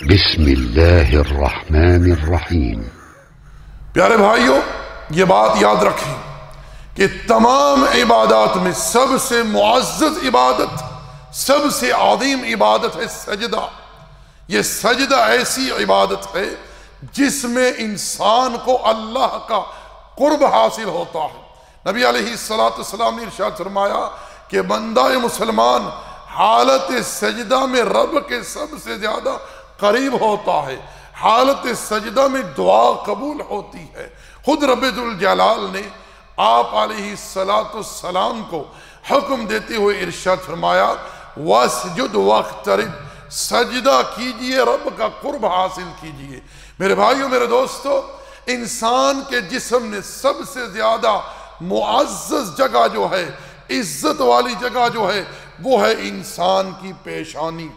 بسم اللہ الرحمن الرحیم۔ پیارے بھائیوں، یہ بات یاد رکھیں کہ تمام عبادات میں سب سے معزز عبادت، سب سے عظیم عبادت ہے سجدہ۔ یہ سجدہ ایسی عبادت ہے جس میں انسان کو اللہ کا قرب حاصل ہوتا ہے۔ نبی علیہ السلام نے ارشاد فرمایا کہ بندہ مسلمان حالت سجدہ میں رب کے سب سے زیادہ قریب ہوتا ہے، حالت سجدہ میں دعا قبول ہوتی ہے۔ خود رب ذوالجلال نے آپ علیہ السلام کو حکم دیتے ہوئے ارشاد فرمایا وَاسْجُدْ وَاقْتَرِبْ، سجدہ کیجئے، رب کا قرب حاصل کیجئے۔ میرے بھائیوں، میرے دوستو، انسان کے جسم نے سب سے زیادہ معزز جگہ جو ہے، عزت والی جگہ جو ہے، وہ ہے انسان کی پیشانی۔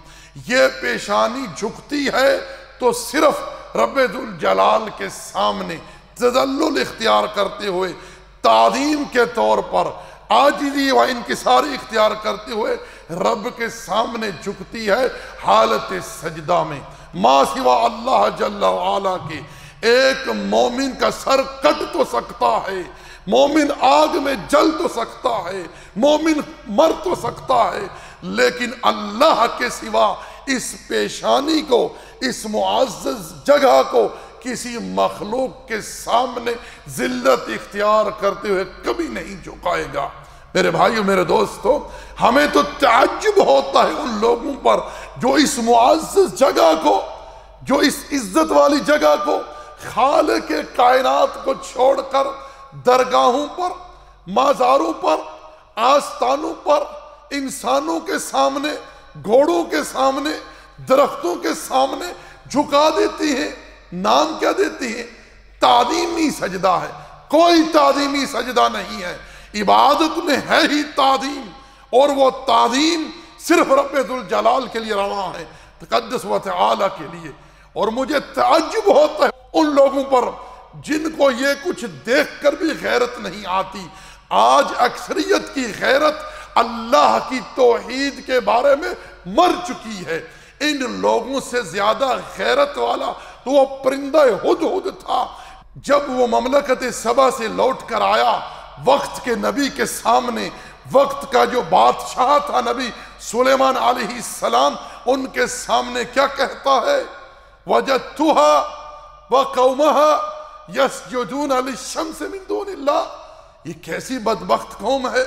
یہ پیشانی جھکتی ہے تو صرف رب ذوالجلال کے سامنے تذلل اختیار کرتے ہوئے، تعظیم کے طور پر عاجزی و انکساری اختیار کرتے ہوئے رب کے سامنے جھکتی ہے حالت سجدہ میں۔ ما سوا اللہ جل وعلا کے ایک مومن کا سر کٹ تو سکتا ہے، مومن آگ میں جل تو سکتا ہے، مومن مر تو سکتا ہے، لیکن اللہ کے سوا اس پیشانی کو، اس معزز جگہ کو کسی مخلوق کے سامنے ذلت اختیار کرتے ہوئے کبھی نہیں جھکائے گا۔ میرے بھائیو، میرے دوستو، ہمیں تو تعجب ہوتا ہے ان لوگوں پر جو اس معزز جگہ کو، جو اس عزت والی جگہ کو، خالق کائنات کو چھوڑ کر درگاہوں پر، مزاروں پر، آستانوں پر، انسانوں کے سامنے، گھوڑوں کے سامنے، درختوں کے سامنے جھکا دیتی ہیں۔ نام کیا دیتی ہیں؟ تعظیمی سجدہ ہے۔ کوئی تعظیمی سجدہ نہیں ہے، عبادت میں ہے ہی تعظیم، اور وہ تعظیم صرف رب ذوالجلال کے لیے روا ہے، تقدس و تعالی کے لیے۔ اور مجھے تعجب ہوتا ہے ان لوگوں پر جن کو یہ کچھ دیکھ کر بھی غیرت نہیں آتی۔ آج اکثریت کی غیرت اللہ کی توحید کے بارے میں مر چکی ہے۔ ان لوگوں سے زیادہ غیرت والا تو وہ پرندہ ہدہد تھا۔ جب وہ مملکت سبا سے لوٹ کر آیا، وقت کے نبی کے سامنے، وقت کا جو بادشاہ تھا نبی سلیمان علیہ السلام، ان کے سامنے کیا کہتا ہے؟ وَجَدْتُهَا وَقَوْمَهَا يَسْجُدُونَ لِلشَّمْسِ مِن دُونِ اللَّهِ۔ یہ کیسی بدبخت قوم ہے،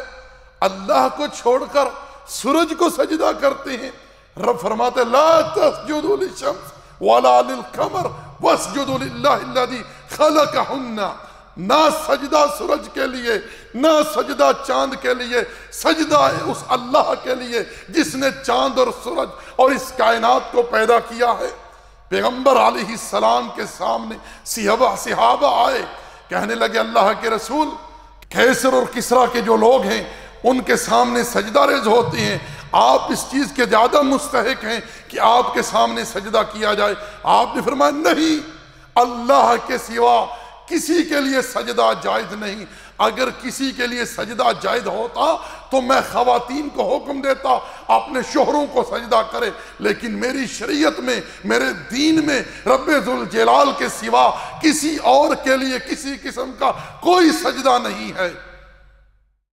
اللہ کو چھوڑ کر سورج کو سجدہ کرتے ہیں۔ رب فرماتے لا تسجدوا للشمس ولا للقمر واسجدوا للہ الذی خلقہن۔ نہ سجدہ سورج کے لیے، نہ سجدہ چاند کے لیے، سجدہ ہے اس اللہ کے لیے جس نے چاند اور سورج اور اس کائنات کو پیدا کیا ہے۔ پیغمبر علیہ السلام کے سامنے صحابہ آئے، کہنے لگے اللہ کے رسول، کیسر اور کسرا کے جو لوگ ہیں ان کے سامنے سجدہ ریز ہوتے ہیں، آپ اس چیز کے زیادہ مستحق ہیں کہ آپ کے سامنے سجدہ کیا جائے۔ آپ نے فرمایا نہیں، اللہ کے سوا کسی کے لیے سجدہ جائز نہیں۔ اگر کسی کے لیے سجدہ جائز ہوتا تو میں خواتین کو حکم دیتا اپنے شوہروں کو سجدہ کرے، لیکن میری شریعت میں، میرے دین میں رب ذوالجلال کے سوا کسی اور کے لیے کسی قسم کا کوئی سجدہ نہیں ہے۔